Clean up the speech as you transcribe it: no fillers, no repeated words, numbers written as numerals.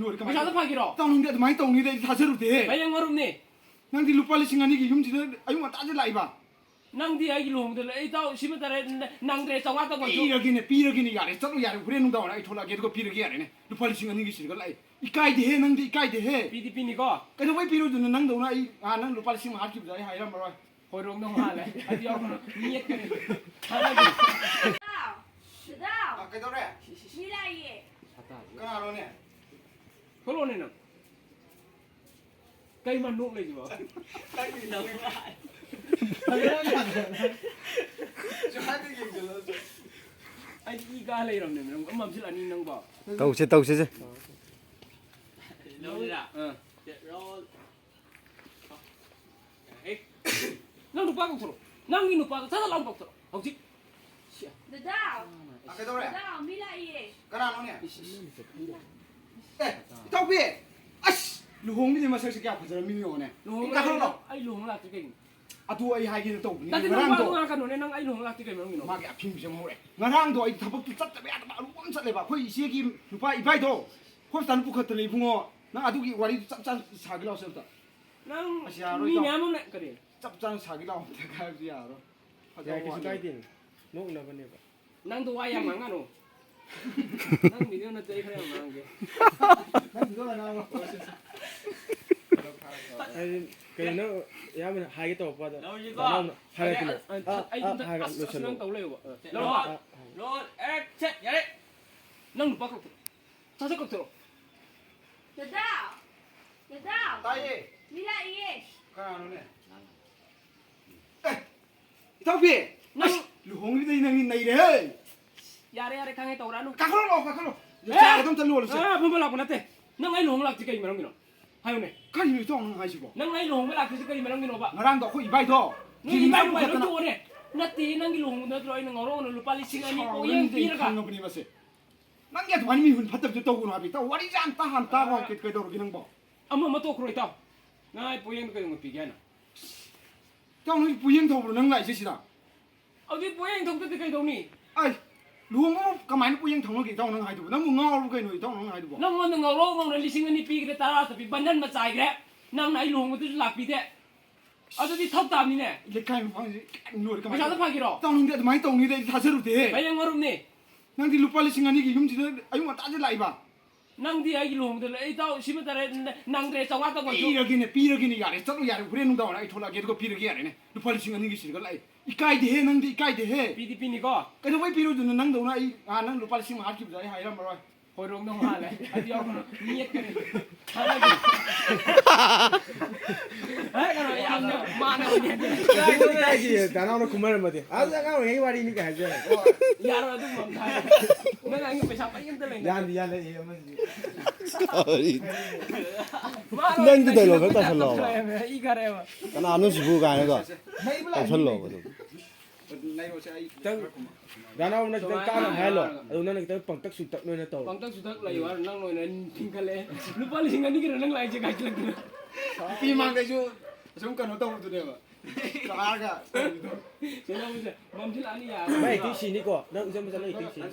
누워 그 자도 파기로. 떠는데 많이 떠는데 사세로 돼. bayang marumni. 낭디 루팔리 싱아니기 흉지도 아유마 따질 라이바. 낭디 아기 롱들 에이 또 시부터래 낭들 정화도 거. 삐러기네 야래 저도 야래 그래 농다원 아이 돌아게 그거 삐러기 야래네. 루팔리 싱아니기 싫어 라이. 이까이데 해 낭디 이까이데 해. PDP니거. 그래서 왜 삐러주는 낭도나 이아낭 루팔리 싱 하기 부자이 하이란 말아. 호롱 농하래. 아디 여거 니에케네. 하나기. 아 그래도래. 미라이. 까나로네. 콜로네는. cây nụ này gì vậy? Anh đi ga lấy rồi này, ông mầm sẽ là ninh nông bỏ. tàu xe chứ. Đâu ra? Nang lupa kau suruh, nang ini lupa, saya lawan kau suruh, kau sih. Dadao. 아 그래도래. Dadao 미라이. 까나로네. 에, 떡비. 아씨. 루홍미네 마셔시게 아프잖아 미미오네. 까나로. Ai luồng là cái 아두 아이 하기는 또 나 지금 나랑도 뭐 아까 너네 랑 아이 luồng là cái 뭐는 막이 아픈 좀 뭐래. 나랑도 아이 답업도 짰다며 바로 엄살해 봐. 거의 시기 루파 이파이도. 호스탄 부커들이 붕어. 나 아두기 와리 짭짤 사기라고 썼다. nang Asia rồi mi đâu. nhà mông này cái gì? 짭짤 사기라고 내가 gì 알아. 야, 계속 가이딩. 녹 나버네 봐. nang tu ayam mang ano? nang video na tay kaya mang cái. 난 이거가 나와. 아니, 그냥 야면 하겠다 오빠다. Ai 하겠다. chúng ta 하겠다. nang tàu lều. Rồi. Rồi, action, vậy đấy. nang lupa kau suruh. Saya kau suruh. Dadao. Dadao. 따이. 미라이. 까나로네. 에, 떡비. nang 루홍미네 이놈이 이래. yare kang tàu ra nu. 까컬로. 자, 좀 달로 올렸어. À, không phải là con nè. Nang ai luồng là cái mà nó hayo này. 까니 좀 하시고. Nang ai luồng là cái mà nó ba. 나랑도 그 이바이도. Ni ba ba nó chua nè. Nati nang luồng nó rồi nang ngoro nó lupa lising ani ko yang pira ka. 는 분이 봤어. 난게 많이 미훈 받다 또 하비. 또 와리지 않다 한다고 그 기능 봐. Amma ma to kroi tao. Nai po yang ko yung pigyan. 또 부인도 는 거 있으시다. Agi po yang thong te kai dong ni. 아이, 루홍 가만히 부인 통하게 또 는 하이도. 너무 ngao cái người 또 는 하이도. Nang ngon ngoro ngong na lising ani pi gre tara tapi bandan ma chai gre. Nang nai luồng tu la pi de. Ado di thok tam ni ne. 이렇게 방지 누르 Ma sa 가만히. pa giro. 또 는데 많이 또 는데 사세로 돼. Bayang marum ni. 난디 루팔리 싱아니기 흉지도 아유마 따질 라이바. Nang di ai luồng tu ai tao sim ta nang re chong ta ko. 삐러기네 야래 저도 야래 그래 농다원 아이 돌아게 그거 삐러기 야래네. 루팔리 싱아니기 싫어 라이. 이까이데 해 낭디 이까이데 해. PDP ni ko. 그래서 왜 삐러주는 낭도나 이아낭 루팔리 싱 하기 부자이 하이란 말아. Horon nong hale. Adi ako niyet ka rin. Halagi. Ay, kano yan na. Mana ko niyan. 가이딩. 나나오는 그만을 못해. 아, 내가 왜 말이니까 하지. Yaro na dumam tayo. Mga ang pesa pa yung dalang. 야, 이러면 sorry. Maro. Nang di dalo ka talo. Ikarewa. Kana ano sibu ka ano ka? Talo ka. 나이로 제 아이. 나나오는 일단 까는 해로. 너는 일단 뻥딱 수딱 너는 또. Pangtang sudak layo nang noy nan tingkale. Lupa lising ani kira nang lai je gaj lag. 삐망대주 좀 까노 또 그래봐. 나가. Sino mo siya? Ma'am sila ani ya. 왜 이렇게 신이고? 나 우선 무슨 이렇게 신.